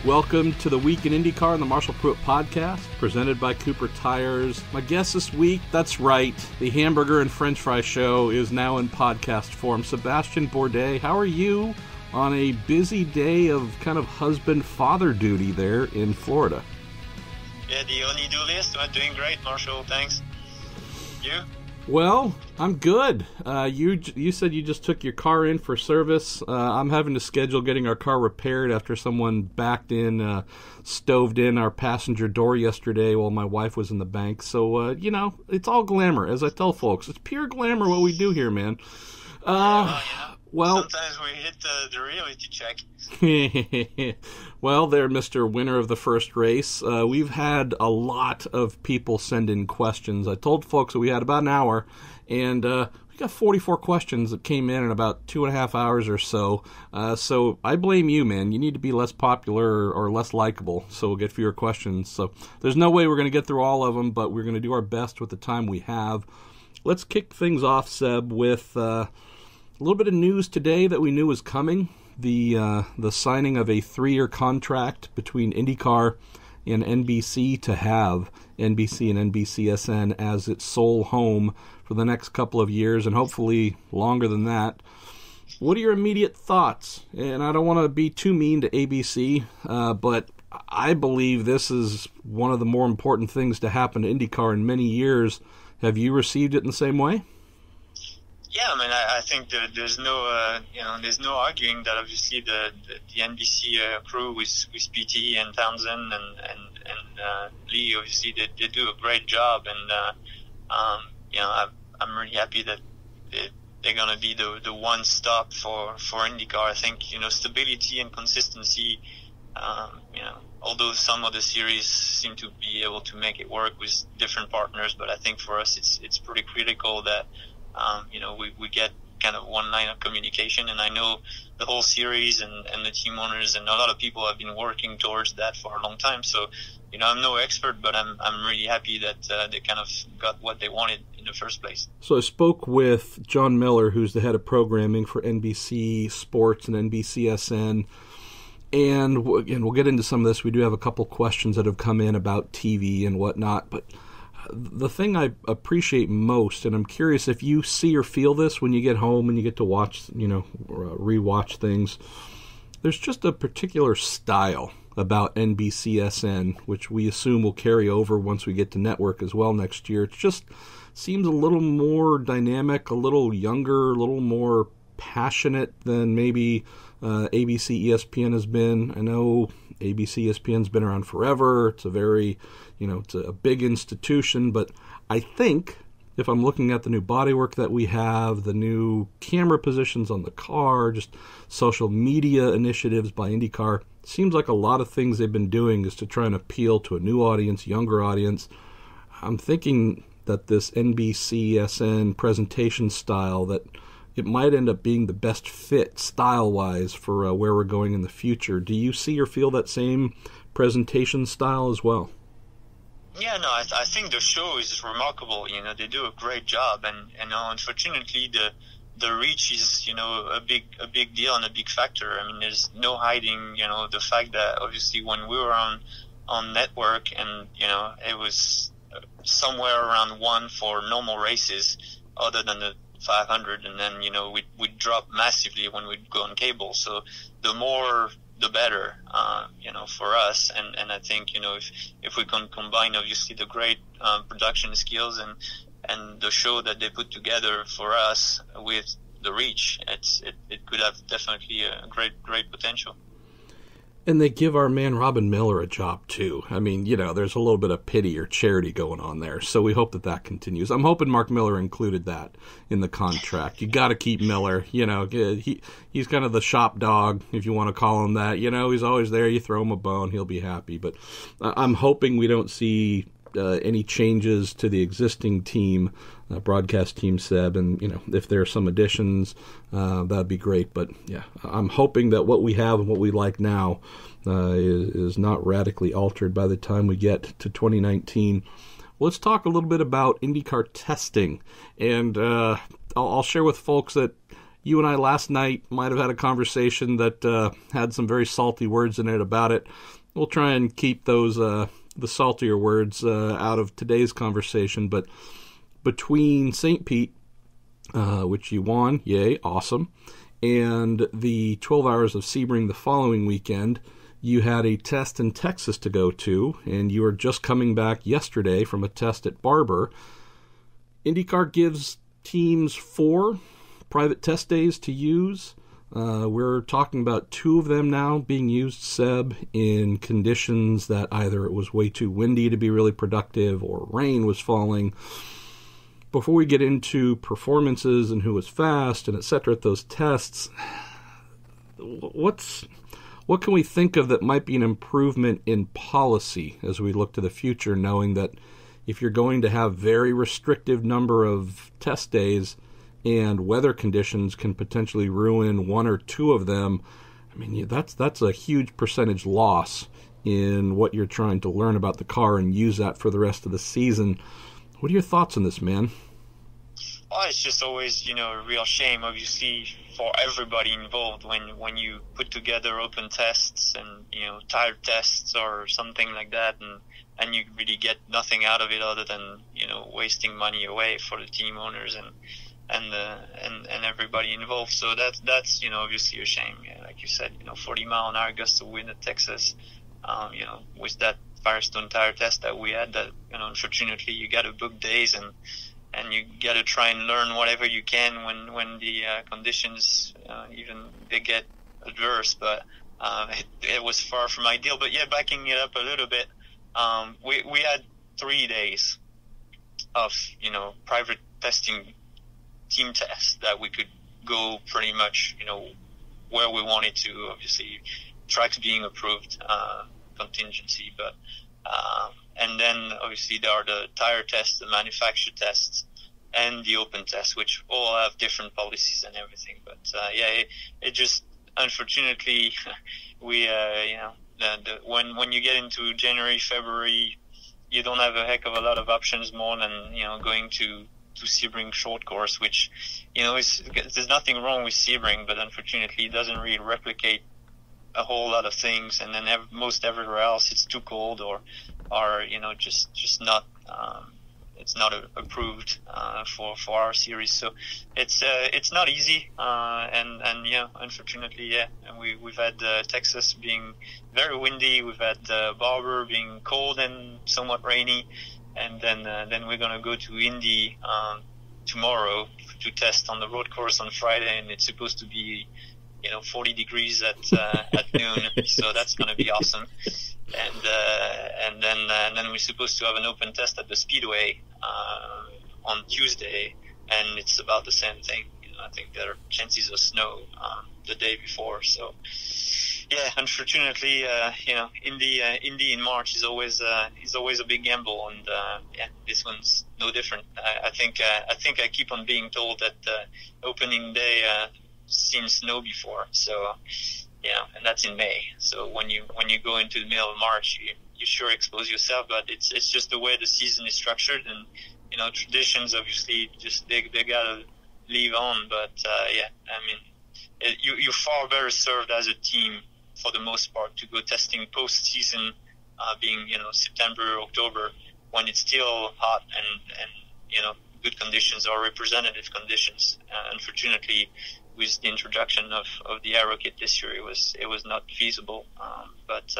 Welcome to the Week in IndyCar on the Marshall Pruett podcast, presented by Cooper Tires. My guest this week, that's right, the Hamburger and French Fry Show is now in podcast form. Sebastian Bourdais, how are you on a busy day of kind of husband-father duty there in Florida? Yeah, the honey-do list. I'm doing great, Marshall. Thanks. You? Well, I'm good. You said you just took your car in for service. I'm having to schedule getting our car repaired after someone backed in, stoved in our passenger door yesterday while my wife was in the bank. So, it's all glamour, as I tell folks. It's pure glamour what we do here, man. Well, sometimes we hit the reality check. Well, there, Mr. Winner of the first race. We've had a lot of people send in questions. I told folks that we had about an hour, and we got 44 questions that came in about 2.5 hours or so. So I blame you, man. You need to be less popular or less likable, so we'll get fewer questions. So there's no way we're going to get through all of them, but we're going to do our best with the time we have. Let's kick things off, Seb, with a little bit of news today that we knew was coming. The signing of a 3-year contract between IndyCar and NBC to have NBC and NBCSN as its sole home for the next couple of years, and hopefully longer than that. What are your immediate thoughts? And I don't want to be too mean to ABC, but I believe this is one of the more important things to happen to IndyCar in many years. Have you received it in the same way? Yeah, I mean, I think there's no, there's no arguing that obviously the NBC crew with PT and Townsend and Lee, obviously they do a great job, and I'm really happy that they're gonna be the one stop for IndyCar. I think stability and consistency. Although some of the series seem to be able to make it work with different partners, but I think for us it's pretty critical that. We get kind of one line of communication, and I know the whole series and the team owners and a lot of people have been working towards that for a long time. So, I'm no expert, but I'm really happy that they kind of got what they wanted in the first place. So I spoke with John Miller, who's the head of programming for NBC Sports and NBCSN. And we'll get into some of this. We do have a couple questions that have come in about TV and whatnot, but the thing I appreciate most, and I'm curious if you see or feel this when you get home and you get to watch, rewatch things, there's just a particular style about NBCSN, which we assume will carry over once we get to network as well next year. It just seems a little more dynamic, a little younger, a little more passionate than maybe ABC ESPN has been. I know ABC ESPN's been around forever. It's a very, it's a big institution, but I think if I'm looking at the new bodywork that we have, the new camera positions on the car, just social media initiatives by IndyCar, it seems like a lot of things they've been doing is to try and appeal to a new audience, younger audience. I'm thinking that this NBCSN presentation style, that it might end up being the best fit style-wise for where we're going in the future. Do you see or feel that same presentation style as well? Yeah, no, I think the show is remarkable. They do a great job, and unfortunately the reach is a big deal and a big factor. I mean, there's no hiding the fact that obviously when we were on network, and it was somewhere around 1 for normal races, other than the 500, and then we'd drop massively when we'd go on cable. So the more the better, for us. And I think if we can combine obviously the great production skills and the show that they put together for us with the reach, it could have definitely a great potential. And they give our man Robin Miller a job, too. I mean, there's a little bit of pity or charity going on there, so we hope that continues. I'm hoping Mark Miller included that in the contract. You got to keep Miller. He's kind of the shop dog, if you want to call him that. He's always there. You throw him a bone, he'll be happy. But I'm hoping we don't see any changes to the existing team, broadcast team, Seb, and if there are some additions, that'd be great. But yeah, I'm hoping that what we have and what we like now is not radically altered by the time we get to 2019. Let's talk a little bit about IndyCar testing, and I'll share with folks that you and I last night might have had a conversation that had some very salty words in it about it. We'll try and keep those the saltier words out of today's conversation. But between St. Pete, which you won, yay, awesome, and the 12 Hours of Sebring the following weekend, you had a test in Texas to go to, and you were just coming back yesterday from a test at Barber. IndyCar gives teams 4 private test days to use. We're talking about 2 of them now being used, Seb, in conditions that either it was way too windy to be really productive or rain was falling. Before we get into performances and who was fast and etc. at those tests, what can we think of that might be an improvement in policy as we look to the future, knowing that if you're going to have very restrictive number of test days and weather conditions can potentially ruin 1 or 2 of them, I mean, that's a huge percentage loss in what you're trying to learn about the car and use that for the rest of the season. What are your thoughts on this, man? Well, it's just always, a real shame, obviously, for everybody involved when you put together open tests and, tired tests or something like that, and you really get nothing out of it other than, wasting money away for the team owners and everybody involved. So that's obviously a shame. Yeah, like you said, 40-mile-an-hour gust of wind at Texas, with that Firestone tire test that we had, that, unfortunately you got to book days and you got to try and learn whatever you can when the conditions even they get adverse. But it was far from ideal. But yeah, backing it up a little bit, we had 3 days of private testing, team tests that we could go pretty much where we wanted to. Obviously, tracks being approved, contingency, but. And then obviously there are the tire tests, the manufacturer tests, and the open tests, which all have different policies and everything. But it just, unfortunately, we when you get into January, February, you don't have a heck of a lot of options more than going to Sebring short course, which there's nothing wrong with Sebring, but unfortunately it doesn't really replicate a whole lot of things, and then most everywhere else it's too cold or just not it's not approved for our series. So it's not easy, and unfortunately, and we've had Texas being very windy, we've had Barber being cold and somewhat rainy, and then we're gonna go to Indy tomorrow to test on the road course on Friday, and it's supposed to be 40 degrees at noon, so that's going to be awesome. And then we're supposed to have an open test at the Speedway on Tuesday, and it's about the same thing. I think there are chances of snow the day before. So yeah, unfortunately, Indy in March is always a big gamble, and this one's no different. I think I keep on being told that opening day seen snow before, so and that's in May. So when you go into the middle of March, you sure expose yourself. But it's just the way the season is structured, and traditions obviously just they gotta live on. But you're far better served as a team for the most part to go testing post season, being September, October, when it's still hot and good conditions or representative conditions. Unfortunately, with the introduction of the aero kit this year, it was not feasible. But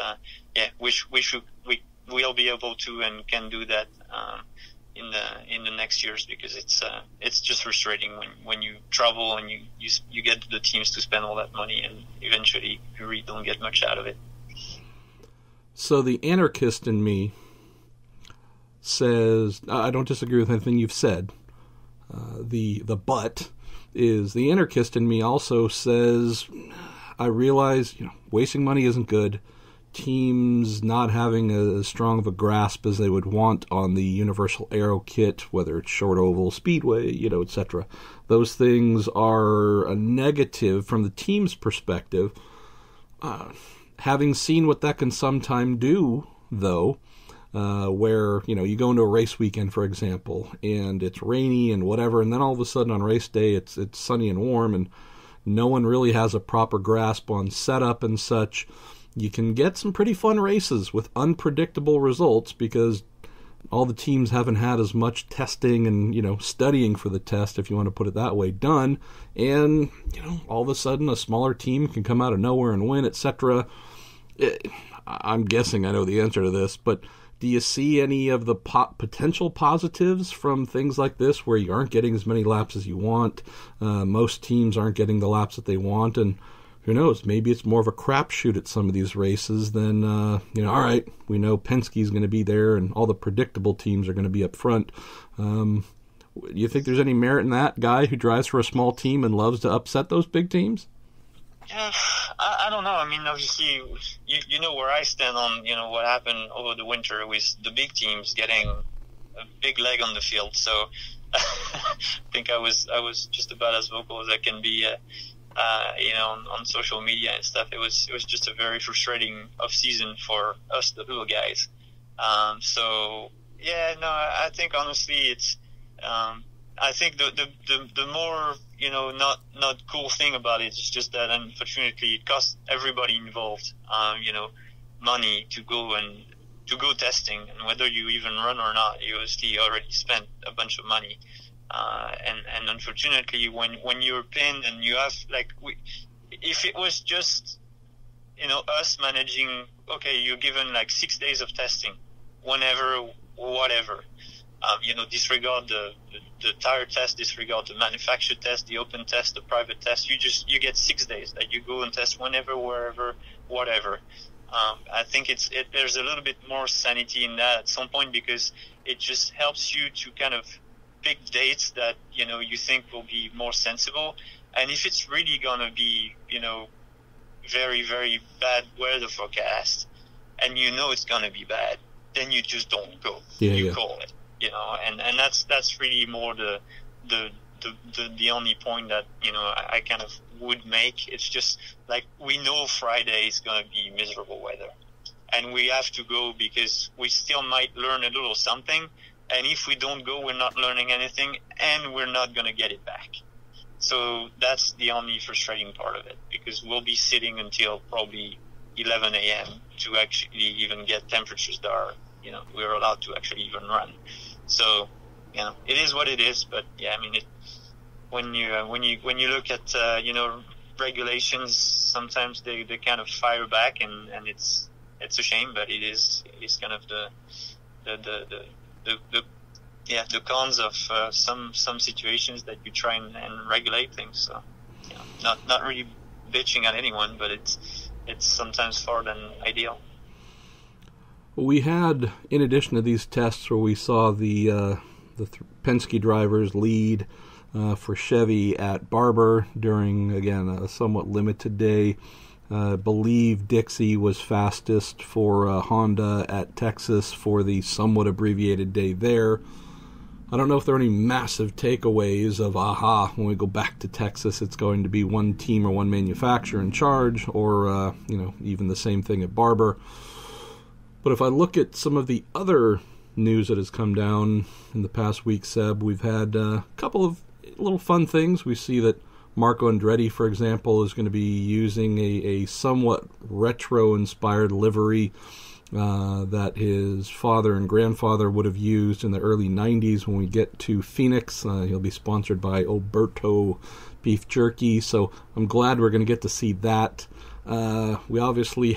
we'll be able to and can do that in the next years, because it's just frustrating when you travel and you get the teams to spend all that money and eventually you really don't get much out of it. So the anarchist in me says, I don't disagree with anything you've said. The but is the anarchist in me also says, I realize wasting money isn't good. Teams not having as strong of a grasp as they would want on the universal aero kit, whether it's short oval, speedway, etc. Those things are a negative from the team's perspective. Having seen what that can sometimes do, though, where you go into a race weekend, for example, and it's rainy and whatever, and then all of a sudden on race day it's sunny and warm, and no one really has a proper grasp on setup and such, you can get some pretty fun races with unpredictable results because all the teams haven't had as much testing and, studying for the test, if you want to put it that way, done. And, all of a sudden a smaller team can come out of nowhere and win, etc. I'm guessing I know the answer to this, but do you see any of the potential positives from things like this where you aren't getting as many laps as you want? Most teams aren't getting the laps that they want, and who knows, maybe it's more of a crapshoot at some of these races than, all right, we know Penske's going to be there and all the predictable teams are going to be up front. You think there's any merit in that guy who drives for a small team and loves to upset those big teams? Yeah, I don't know. I mean, obviously, you know where I stand on, what happened over the winter with the big teams getting a big leg on the field. So I think I was just about as vocal as I can be, on social media and stuff. It was just a very frustrating off season for us, the little guys. So yeah, no, I think honestly it's, I think the more, not cool thing about it is just that unfortunately it costs everybody involved, money to go testing, and whether you even run or not, you obviously already spent a bunch of money. And unfortunately when you're pinned and you have, if it was just, us managing, okay, you're given 6 days of testing, whenever, whatever, disregard the tire test, disregard the manufacturer test, the open test, the private test, you get 6 days that you go and test whenever, wherever, whatever. I think there's a little bit more sanity in that at some point, because it just helps you to kind of pick dates that, you think will be more sensible. And if it's really going to be, very, very bad weather forecast, and it's going to be bad, then you just don't go. You call it, and that's really more the only point that, I kind of would make. It's just we know Friday is going to be miserable weather, and we have to go because we still might learn a little something. And if we don't go, we're not learning anything, and we're not going to get it back. So that's the only frustrating part of it, because we'll be sitting until probably 11 a.m. to actually even get temperatures that are, we're allowed to actually even run. So, it is what it is. But yeah, I mean, when you look at, regulations, sometimes they kind of fire back, and it's a shame, but it is kind of the cons of some situations that you try and regulate things. So, not really bitching at anyone, but it's sometimes far than ideal. We had, in addition to these tests where we saw the Penske drivers lead for Chevy at Barber during, again, a somewhat limited day. I believe Dixie was fastest for Honda at Texas for the somewhat abbreviated day there. I don't know if there are any massive takeaways of, when we go back to Texas, it's going to be one team or one manufacturer in charge, or, even the same thing at Barber. But if I look at some of the other news that has come down in the past week, Seb, we've had a couple of little fun things. We see that Marco Andretti, for example, is going to be using a somewhat retro-inspired livery that his father and grandfather would have used in the early 90s. When we get to Phoenix, he'll be sponsored by Oberto Beef Jerky, so I'm glad we're going to get to see that. We obviously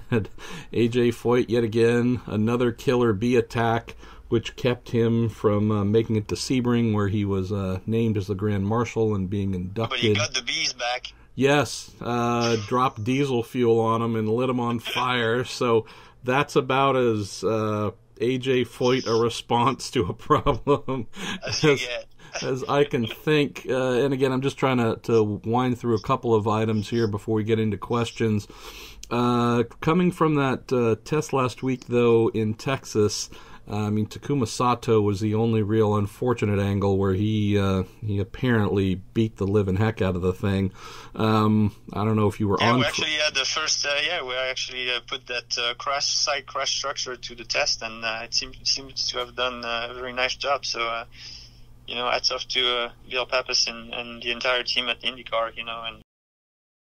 had AJ Foyt yet again, another killer bee attack, which kept him from making it to Sebring, where he was named as the Grand Marshal and being inducted. But he got the bees back. Yes, dropped diesel fuel on him and lit him on fire. So that's about as AJ Foyt a response to a problem as I can think. And again, I'm just trying to wind through a couple of items here before we get into questions. Coming from that test last week, though, in Texas, Takuma Sato was the only real unfortunate angle where he apparently beat the living heck out of the thing. I don't know if you were on. We actually had the first. We actually put that side crash structure to the test, and it seems to have done a very nice job. So, hats off to Bill Pappas and the entire team at IndyCar. And